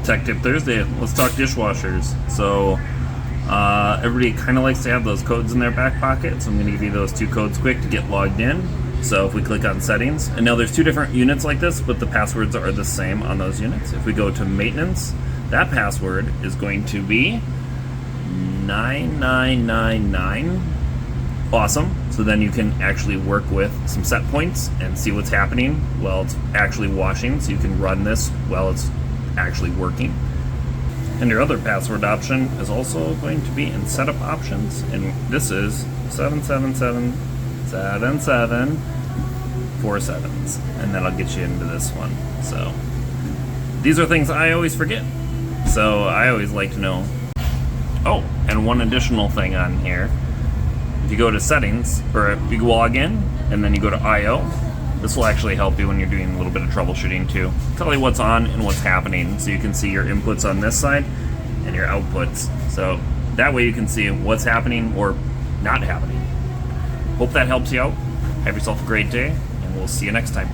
Tech Tip Thursday, let's talk dishwashers. So everybody kind of likes to have those codes in their back pocket, so I'm going to give you those 2 codes quick to get logged in. So if we click on settings, and now there's 2 different units like this, but the passwords are the same on those units. If we go to maintenance, that password is going to be 9999. Awesome. So then you can actually work with some set points and see what's happening while it's actually washing, so you can run this while it's actually working. And your other password option is also going to be in setup options, and this is 77777 4 sevens, and that'll get you into this one. So these are things I always forget, so I always like to know. Oh, and one additional thing on here, if you go to settings, or if you log in and then you go to IO, this will actually help you when you're doing a little bit of troubleshooting too. Tell you what's on and what's happening, so you can see your inputs on this side and your outputs. So that way you can see what's happening or not happening. Hope that helps you out. Have yourself a great day, and we'll see you next time.